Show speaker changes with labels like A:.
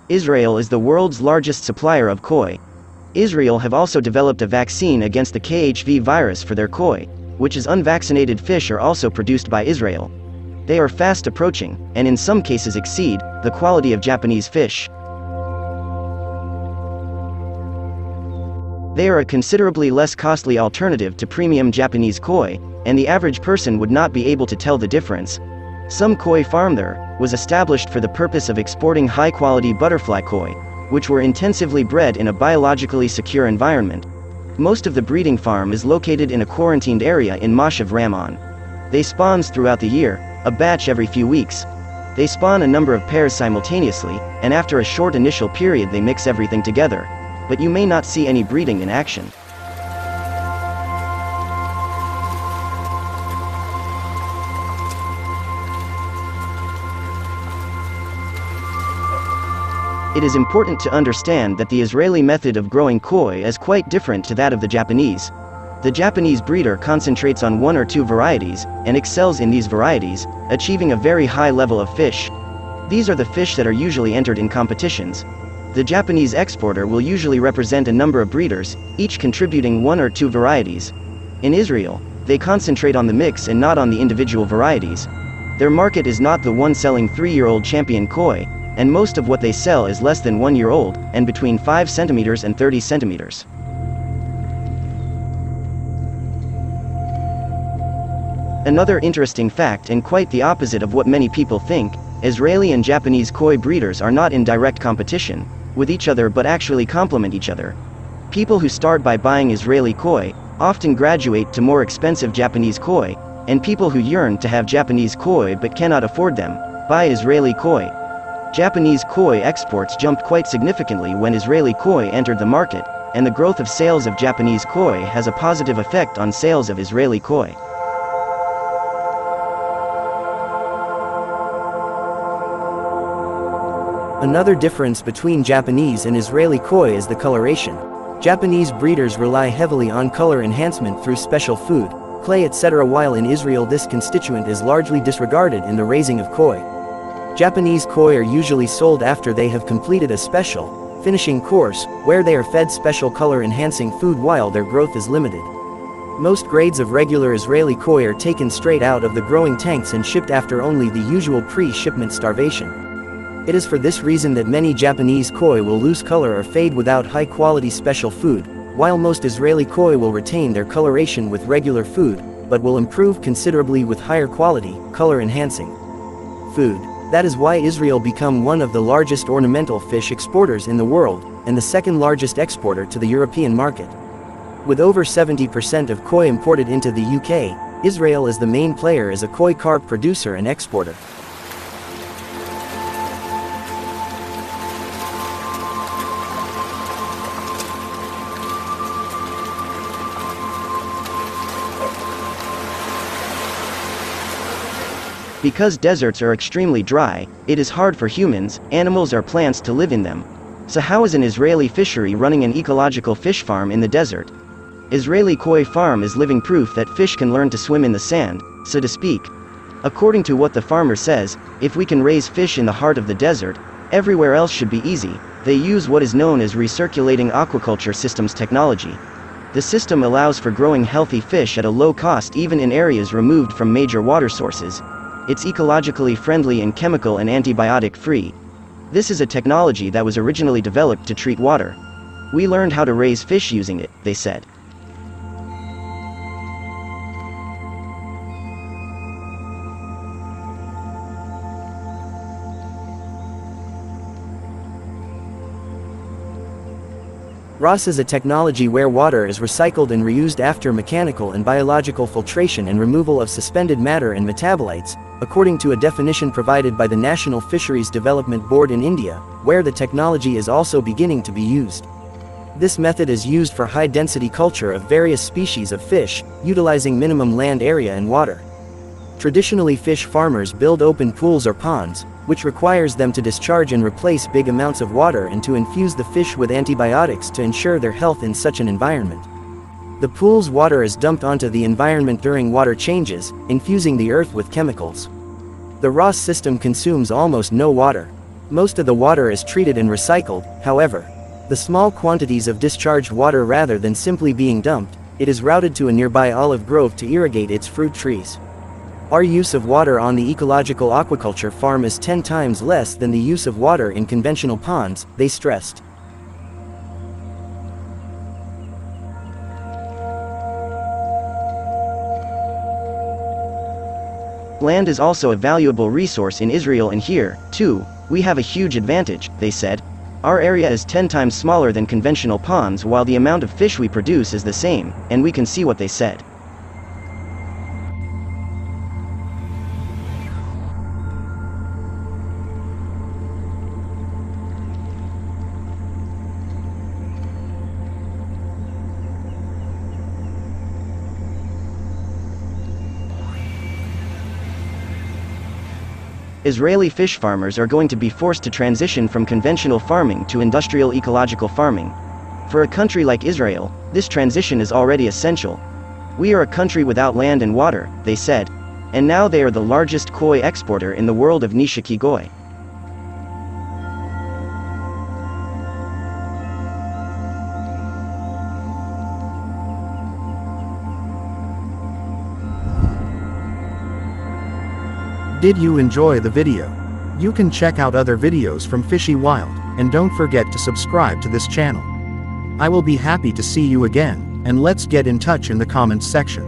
A: Israel is the world's largest supplier of koi. Israel have also developed a vaccine against the KHV virus for their koi, which is unvaccinated fish are also produced by Israel. They are fast approaching, and in some cases exceed, the quality of Japanese fish. They are a considerably less costly alternative to premium Japanese koi, and the average person would not be able to tell the difference. Some koi farm there was established for the purpose of exporting high-quality butterfly koi, which were intensively bred in a biologically secure environment. Most of the breeding farm is located in a quarantined area in Moshev Ramon. They spawns throughout the year, a batch every few weeks. They spawn a number of pairs simultaneously, and after a short initial period they mix everything together. But you may not see any breeding in action. It is important to understand that the Israeli method of growing koi is quite different to that of the Japanese. The Japanese breeder concentrates on one or two varieties, and excels in these varieties, achieving a very high level of fish. These are the fish that are usually entered in competitions. The Japanese exporter will usually represent a number of breeders, each contributing one or two varieties. In Israel, they concentrate on the mix and not on the individual varieties. Their market is not the one selling 3-year-old champion koi, and most of what they sell is less than 1 year old, and between 5 centimeters and 30 centimeters. Another interesting fact, and quite the opposite of what many people think, Israeli and Japanese koi breeders are not in direct competition with each other but actually complement each other. People who start by buying Israeli koi often graduate to more expensive Japanese koi, and people who yearn to have Japanese koi but cannot afford them buy Israeli koi. Japanese koi exports jumped quite significantly when Israeli koi entered the market, and the growth of sales of Japanese koi has a positive effect on sales of Israeli koi.
B: Another difference between Japanese and Israeli koi is the coloration. Japanese breeders rely heavily on color enhancement through special food, clay etc., while in Israel this constituent is largely disregarded in the raising of koi. Japanese koi are usually sold after they have completed a special, finishing course, where they are fed special color-enhancing food while their growth is limited. Most grades of regular Israeli koi are taken straight out of the growing tanks and shipped after only the usual pre-shipment starvation. It is for this reason that many Japanese koi will lose color or fade without high-quality special food, while most Israeli koi will retain their coloration with regular food, but will improve considerably with higher quality, color-enhancing food. That is why Israel become one of the largest ornamental fish exporters in the world, and the second largest exporter to the European market. With over 70% of koi imported into the UK, Israel is the main player as a koi carp producer and exporter.
A: Because deserts are extremely dry, it is hard for humans, animals or plants to live in them. So how is an Israeli fishery running an ecological fish farm in the desert? Israeli koi farm is living proof that fish can learn to swim in the sand, so to speak. According to what the farmer says, if we can raise fish in the heart of the desert, everywhere else should be easy. They use what is known as recirculating aquaculture systems technology. The system allows for growing healthy fish at a low cost even in areas removed from major water sources. It's ecologically friendly and chemical and antibiotic-free. This is a technology that was originally developed to treat water. We learned how to raise fish using it, they said.
B: ROS is a technology where water is recycled and reused after mechanical and biological filtration and removal of suspended matter and metabolites, according to a definition provided by the National Fisheries Development Board in India, where the technology is also beginning to be used. This method is used for high-density culture of various species of fish, utilizing minimum land area and water. Traditionally, fish farmers build open pools or ponds, which requires them to discharge and replace big amounts of water and to infuse the fish with antibiotics to ensure their health in such an environment. The pool's water is dumped onto the environment during water changes, infusing the earth with chemicals. The ROS system consumes almost no water. Most of the water is treated and recycled, however. The small quantities of discharged water, rather than simply being dumped, it is routed to a nearby olive grove to irrigate its fruit trees. Our use of water on the ecological aquaculture farm is 10 times less than the use of water in conventional ponds, they stressed.
A: Land is also a valuable resource in Israel, and here, too, we have a huge advantage, they said. Our area is 10 times smaller than conventional ponds while the amount of fish we produce is the same, and we can see what they said. Israeli fish farmers are going to be forced to transition from conventional farming to industrial ecological farming. For a country like Israel, this transition is already essential. We are a country without land and water, they said. And now they are the largest koi exporter in the world of Nishikigoi.
C: Did you enjoy the video? You can check out other videos from Fishy Wild, and don't forget to subscribe to this channel. I will be happy to see you again, and let's get in touch in the comments section.